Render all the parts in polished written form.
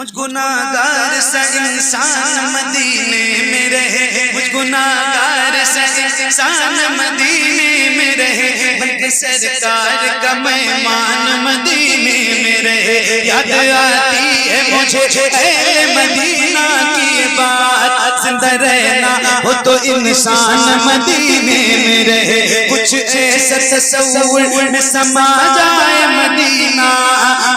मुझ गुनाहगार सा इंसान मदीने में रहे, मुझ गुनाहगार सा इंसान मदीने में रहे, बल्कि सरकार का मेहमान मदीने में रहे। याद आती है मुझे अहले मदीना की बात, जिंदा रहना हो तो इंसान मदीने में रहे। कुछ ऐसा तस्वुर में समा जाए मदीना,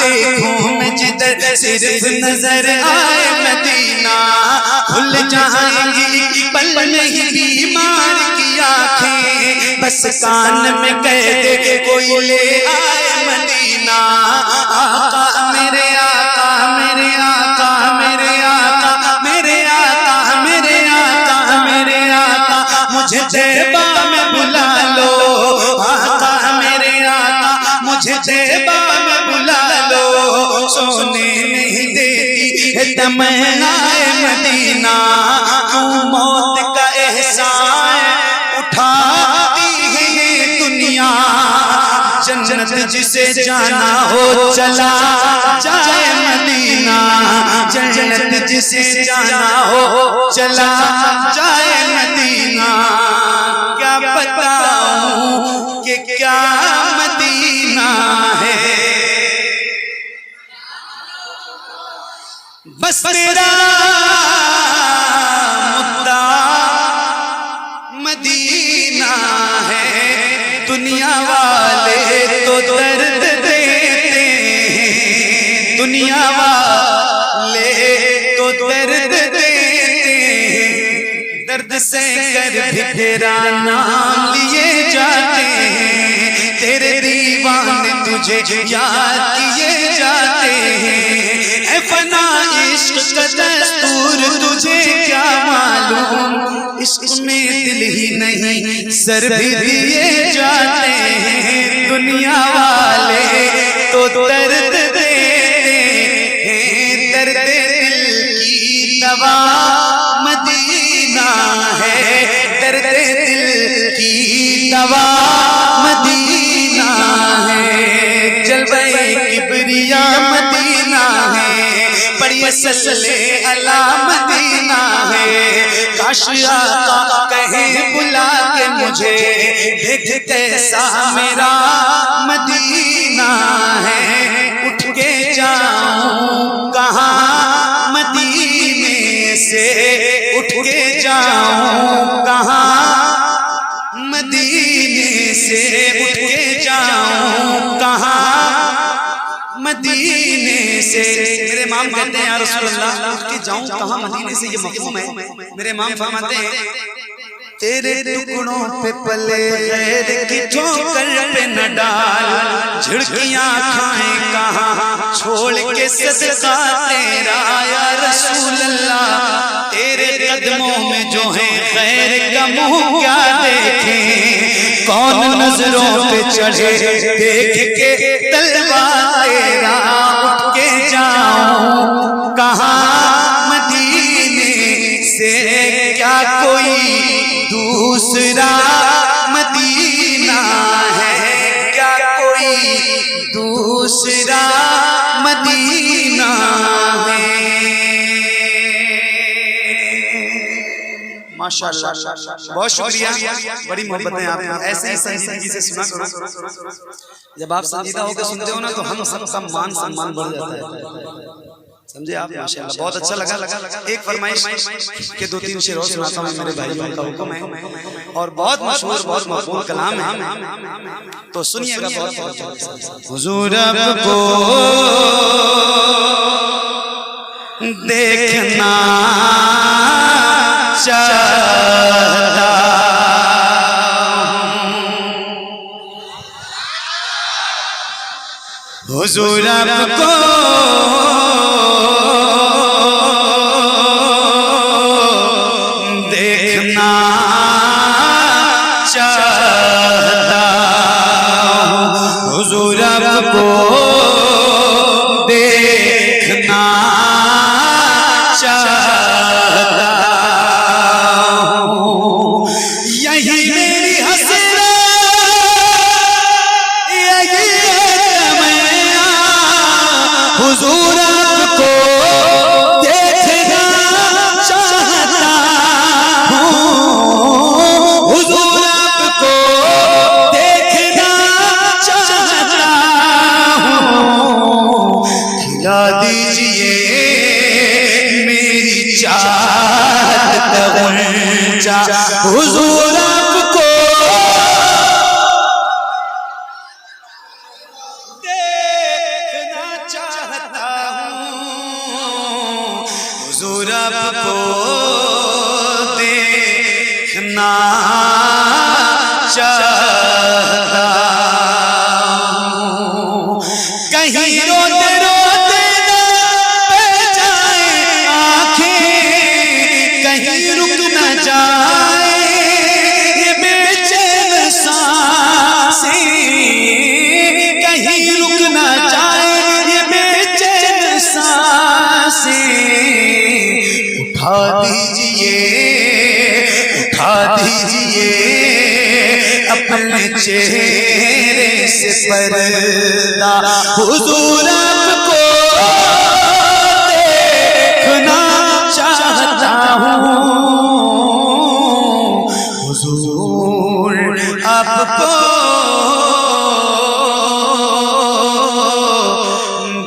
देखूं मैं जिधर सिर्फ नजर आए मदीना। खुल जाएंगी पल में ही बीमार की आंखें, बस कान में कह दे कोई ले आए मदीना। आका मेरे आका मेरे आका मेरे आका मेरे आका मेरे आका मेरे आका, मुझे तैबा में बुला लो। आका मेरे आका मुझे तैबा में बुला लो। सोने नहीं देती है तमन्नाए मदीना, तू मौत का एहसान उठाती है ये दुनिया। जन्नत जिसे जाना हो चला जाए मदीना, जन्नत जिसे जाना हो चला जाए मदीना। क्या बताऊं कि क्या मदीना है, बस मेरा मुद्दा मदीना है। दुनिया वाले तो दर्द देते हैं, दुनिया वाले तो दर्द देते हैं, दर्द से कर भी तेरा नाम लिए जाते हैं। तेरे दीवाने तुझे याद किए जाते हैं। ऐ फना इश्क का दस्तूर तुझे क्या मालूम, इश्क में दिल ही नहीं सर भी दिए जाते हैं। दुनिया वाले तो दर्द देते हैं, दर्द दिल की दवा मदीना है, दर्द दिल की दवा मदीना है। जलवे किबरिया मदीना है, बड़ी सल्ले अला मदीना है। काश आका कहे बुला के मुझे, देख कैसा मेरा मदीना है। उठ के जाऊं कहाँ मदीने से, उठ के जाऊं कहाँ मदीने से, उठ के जाऊं कहाँ मदीने से। मेरे इमाम कहते हैं या रसूल अल्लाह, उठ के जाऊं कहाँ मदीने से, ये मफहूम है। मेरे इमाम फरमाते हैं तेरे टुकड़ों पे पले गैर की ठोकर पे न डाल, झिड़कियां खाएं कहाँ छोड़ के सदका तेरा या रसूल अल्लाह। तेरे कदमों में जो है खैर का मुंह क्या देखें, कौन नजरों पे चढ़े देख के तलवार तेरा। उठ के जाऊं कहाँ मदीने से, क्या कोई दूसरा मदीना है, क्या कोई दूसरा मदीना है। माशाअल्लाह, बहुत शुक्रिया, बड़ी मोहब्बत है आपको। ऐसे ही संजीदगी से सुना करो। जब आप संजीदा होकर सुनते हो ना तो हम सबका मान सम्मान बढ़ जाता है, समझे आप। माशाअल्लाह, बहुत अच्छा लगा। एक फरमाइश के 2-3 शेर और सुनाता हूं, मेरे भाई का हुक्म है और बहुत मशहूर बहुत मकबूल कलाम है, तो सुनिएगा बहुत। हुजूर आपको देखना चाहता, हुजूर आपको देखना चाहता, हुजूर आपको देखना चाहता। यही मेरी हसरत, यही हुजूर आपको आपको देखना चाहता हूँ, खिला दीजिए मेरी चाहत का गुंजा, हुजूर आपको देखना चाहता हूँ, हुजूर आपको देखना चाहता हूँ। कहीं रोते रोते न बह जाए आँखें, कहीं रुक न जाए ये बेचैन सांसें, कहीं रुक न जाए ये बेचैन सांसें। उठा दीजिए अपने चेहरे से पर्दा, हुजूर आपको देखना चाहता हूँ, हुजूर आपको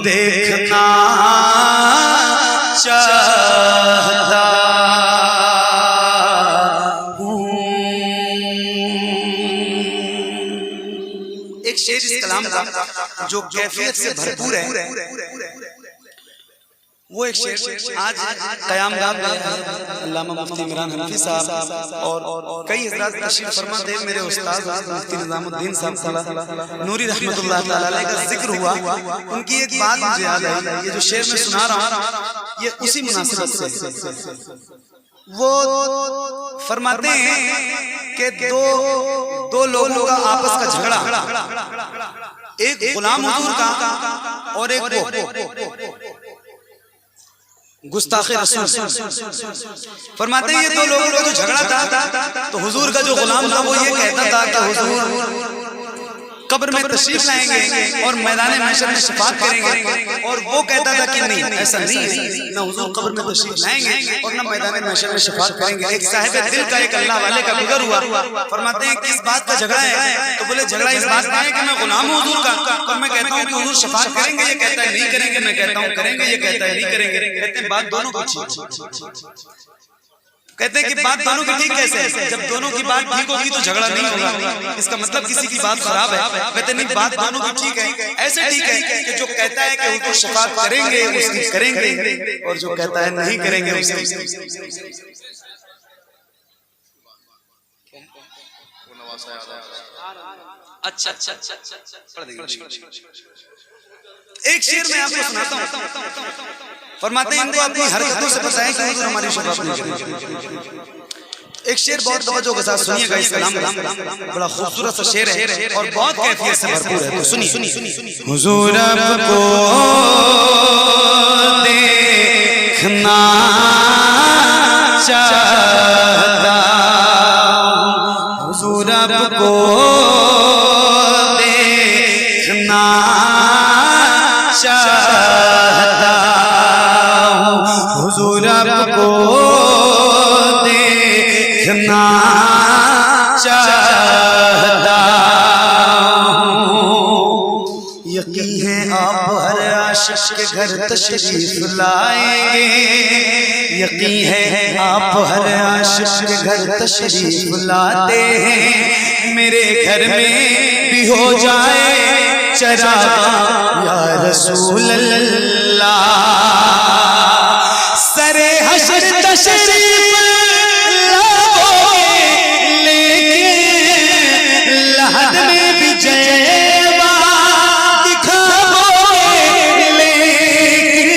देखना चाहता एक शेर इस कलाम का जो कैफियत से भरपूर है, वो एक शेर आज क़यामगाह में अल्लामा मुफ्ती इमरान हनफी साहब और कई हज़रात तशरीफ़ फरमा थे। मेरे उस्ताद मुफ्ती निज़ामुद्दीन साहब नूरी रहमतुल्लाह तआला अलैह का जिक्र हुआ, उनकी एक बात मुझे याद आई। ये जो शेर मैं सुना रहा हूँ ये उसी मुनासिबत से, वो फरमाते हैं कि दो लोगों का आपस का झगड़ा, एक गुलाम हुजूर का और एक वो गुस्ताखे रसूल। फरमाते हैं ये दो लोगों का जो झगड़ा था, तो हुजूर का जो गुलाम था वो ये कहता था कि हुजूर कब्र में तशरीफ लाएंगे और मैदान महशर में शफाअत करेंगे, और वो कहता था कि नहीं, ऐसा नहीं है, ना हुजूर कब्र में तशरीफ लाएंगे और ना मैदान महशर में शफाअत करेंगे। एक साहिब दिल का, एक अल्लाह वाले का गुजर हुआ। फरमाते हैं किस बात का झगड़ा है, तो बोले झगड़ा इस बात का है कि मैं गुलाम हूँ हुजूर का, और मैं कहता हूँ कि हुजूर शफाअत करेंगे, ये कहता है नहीं करेंगे, मैं कहता हूँ करेंगे, ये कहता है नहीं करेंगे। कहते हैं बात दोनों की, कहते हैं कि बात दोनों की ठीक कैसे है, जब दोनों की बात ठीक होगी तो झगड़ा नहीं होगा, इसका मतलब किसी की बात खराब है। कहते नहीं, बात दोनों की ठीक है। ऐसे ठीक है कि जो कहता है कि हुजूर शफाअत करेंगे उसकी करेंगे, और जो कहता है नहीं करेंगे उसकी। अच्छा एक शेर मैं आपको सुनाता हूँ। फरमाते हैं इनको अपनी हरकतों से पता है कि हुजूर हमारी शफाअत नहीं करेंगे। एक शेर बहुत तवज्जो के साथ सुनिएगा, इस कलाम का बड़ा खूबसूरत सा शेर है और बहुत कैफियत से भरपूर है, तो सुनिए। हुजूर आपको देखना चाहता, हुजूर आपको देखना चाहता, हुजूर आपको देखना चाहता हूँ। यकीन है आप हर आशिक के घर तशरीफ लाएंगे, यकीन है आप हर आशिक के घर तशरीफ लाते हैं। मेरे घर में भी हो जाए चरागा या रसूल अल्लाह, सरे हशर तशरीफ लाओगे, लेकिन लहद में भी जलवा दिखाओगे, लेकिन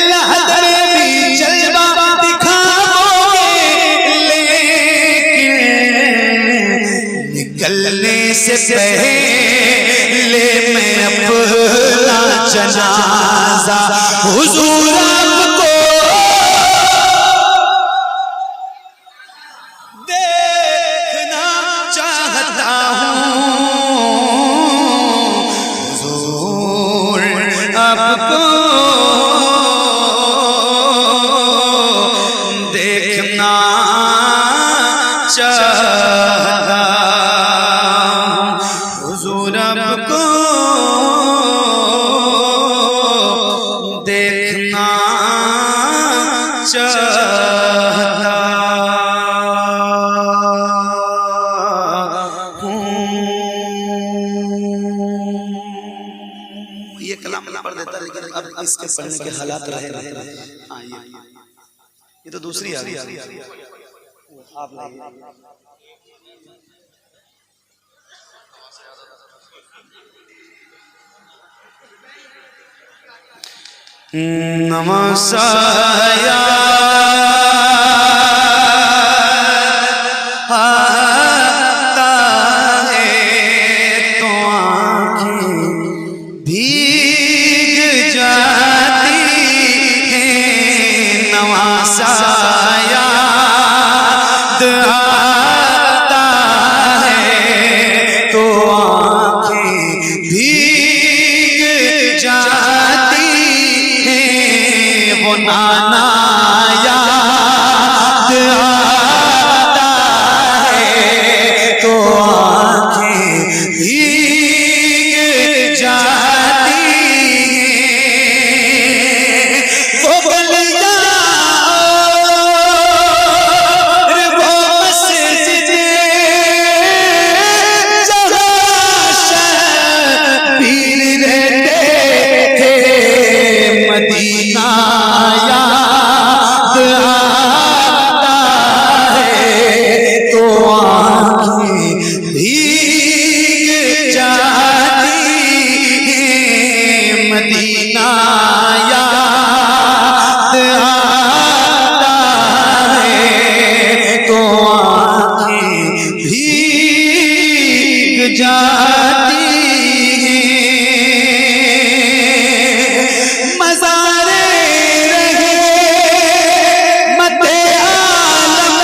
लहद में भी जलवा दिखाओगे, लेकिन निकलने से पहले मैं अपना जनाजा हुजूर आपको देखना चाहता हूँ, हुजूर आपको देखना चाहता मैं पढ़ देता, लेकिन अब इसके पढ़ने के हालात रहे नहीं। हाँ ये तो दूसरी आ गई। आप नमसाया आता है तो आँखें भीग जाती हैं, नमसाया आता है तो आँखें भीग जाती हैं, वो नाना याद आता है तो आँखें भीग जाती हैं, वो गलियां और वो मस्जिदें जहाँ शबीर रहते थे, मदीना याद आता है तो आँखें भीग जाती हैं, मदीना याद आता है तो आँखें भीग जाती हैं। मज़ारे रहे मते आलम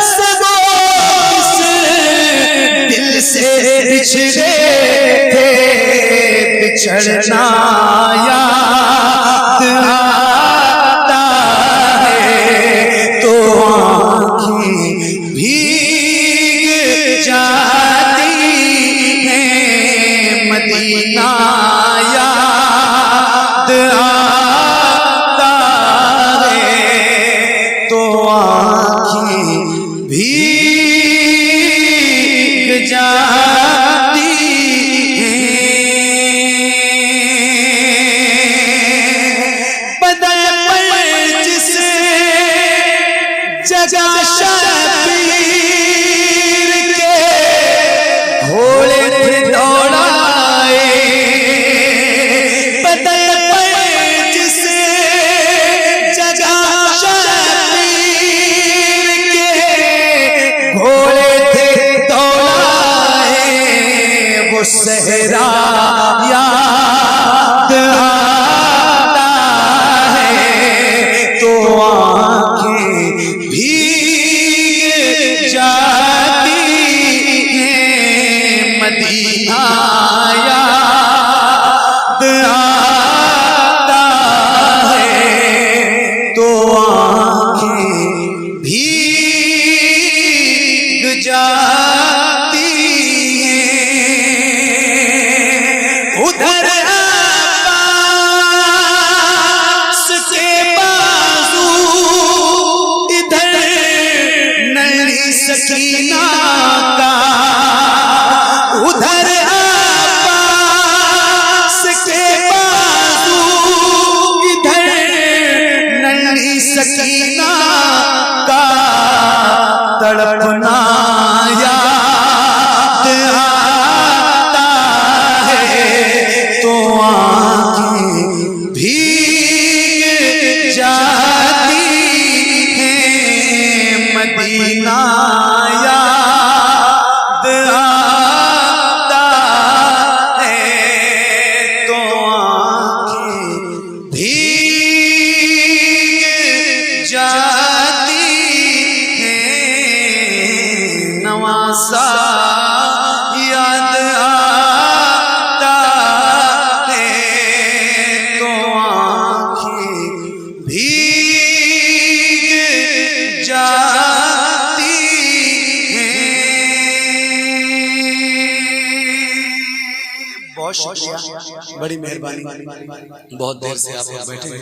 सब इस दिल से बिछड़े थे, बिछड़ना याद आता है तो आँखें भीग जाती हैं, मदीना याद आता है तो आँखें भीग जाती हैं। बदल पर जिस जगह शबीर के घोड़े थे दौड़ाए, बदल पर जिस जगह शबीर के घोड़े थे दौड़ाए, वो सहरा याद आता है तो आँखें भीग जाती हैं, मदीना याद आता है तो आँखें भीग जाती हैं। उधर अब्बास के बाजू, इधर नन्ही सकीना का, उधर अब्बास के बाजू, इधर नन्ही सकीना का तड़पना याद आता है तो आँखें भीग जाती हैं, मदीना याद आता है तो आँखें भीग जाती हैं, नवासा याद आता है तो आँखें भीग जाती हैं। बहुत शुक्रिया, बड़ी मेहरबानी, बहुत देर से आप बैठे।